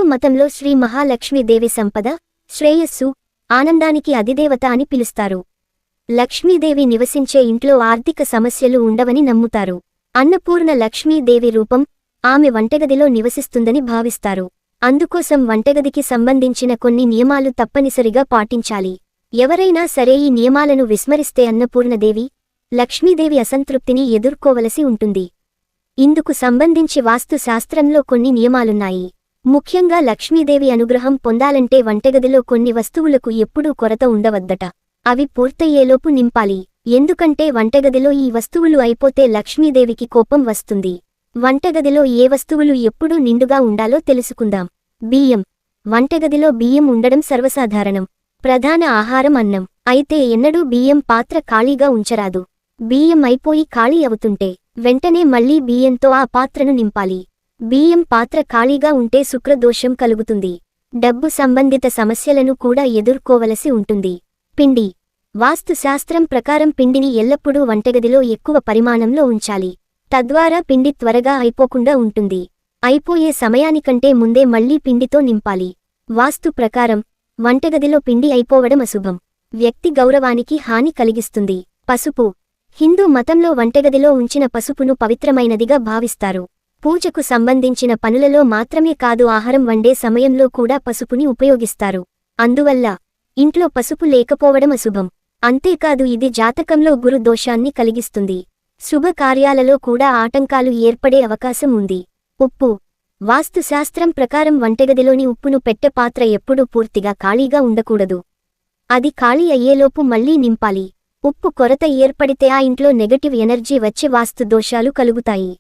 మతంలో శ్రీ మహాలక్ష్మీదేవి సంపద, శ్రేయస్సు, ఆనందానికి అధిదేవత అని పిలుస్తారు. లక్ష్మీదేవి నివసించే ఇంట్లో ఆర్థిక సమస్యలు ఉండవని నమ్ముతారు. అన్నపూర్ణ లక్ష్మీదేవి రూపం, ఆమె వంటగదిలో నివసిస్తుందని భావిస్తారు. అందుకోసం వంటగదికి సంబంధించిన కొన్ని నియమాలు తప్పనిసరిగా పాటించాలి. ఎవరైనా సరే ఈ నియమాలను విస్మరిస్తే అన్నపూర్ణదేవి, లక్ష్మీదేవి అసంతృప్తిని ఎదుర్కోవలసి ఉంటుంది. ఇందుకు సంబంధించి వాస్తు శాస్త్రంలో కొన్ని నియమాలున్నాయి. ముఖ్యంగా లక్ష్మీదేవి అనుగ్రహం పొందాలంటే వంటగదిలో కొన్ని వస్తువులకు ఎప్పుడూ కొరత ఉండవద్దట. అవి పూర్తయ్యేలోపు నింపాలి. ఎందుకంటే వంటగదిలో ఈ వస్తువులు అయిపోతే లక్ష్మీదేవికి కోపం వస్తుంది. వంటగదిలో ఏ వస్తువులు ఎప్పుడూ నిండుగా ఉండాలో తెలుసుకుందాం. బియ్యం. వంటగదిలో బియ్యం ఉండడం సర్వసాధారణం. ప్రధాన ఆహారం అన్నం. అయితే ఎన్నడూ బియ్యం పాత్ర ఖాళీగా ఉంచరాదు. బియ్యం అయిపోయి ఖాళీ అవుతుంటే వెంటనే మళ్లీ బియ్యంతో ఆ పాత్రను నింపాలి. బియ్యం పాత్ర ఖాళీగా ఉంటే శుక్రదోషం కలుగుతుంది. డబ్బు సంబంధిత సమస్యలను కూడా ఎదుర్కోవలసి ఉంటుంది. పిండి. వాస్తుశాస్త్రం ప్రకారం పిండిని ఎల్లప్పుడూ వంటగదిలో ఎక్కువ పరిమాణంలో ఉంచాలి. తద్వారా పిండి త్వరగా అయిపోకుండా ఉంటుంది. అయిపోయే సమయానికంటే ముందే మళ్లీ పిండితో నింపాలి. వాస్తు ప్రకారం వంటగదిలో పిండి అయిపోవడం అశుభం. వ్యక్తి గౌరవానికి హాని కలిగిస్తుంది. పసుపు. హిందూ మతంలో వంటగదిలో ఉంచిన పసుపును పవిత్రమైనదిగా భావిస్తారు. పూజకు సంబంధించిన పనులలో మాత్రమే కాదు, ఆహారం వండే సమయంలో కూడా పసుపుని ఉపయోగిస్తారు. అందువల్ల ఇంట్లో పసుపు లేకపోవడం అశుభం. అంతేకాదు, ఇది జాతకంలో గురు దోషాన్ని కలిగిస్తుంది. శుభకార్యాలలో కూడా ఆటంకాలు ఏర్పడే అవకాశం ఉంది. ఉప్పు. వాస్తుశాస్త్రం ప్రకారం వంటగదిలోని ఉప్పును పెట్టే పాత్ర ఎప్పుడూ పూర్తిగా ఖాళీగా ఉండకూడదు. అది ఖాళీ అయ్యేలోపు మళ్లీ నింపాలి. ఉప్పు కొరత ఏర్పడితే ఆ ఇంట్లో నెగటివ్ ఎనర్జీ వచ్చి వాస్తు దోషాలు కలుగుతాయి.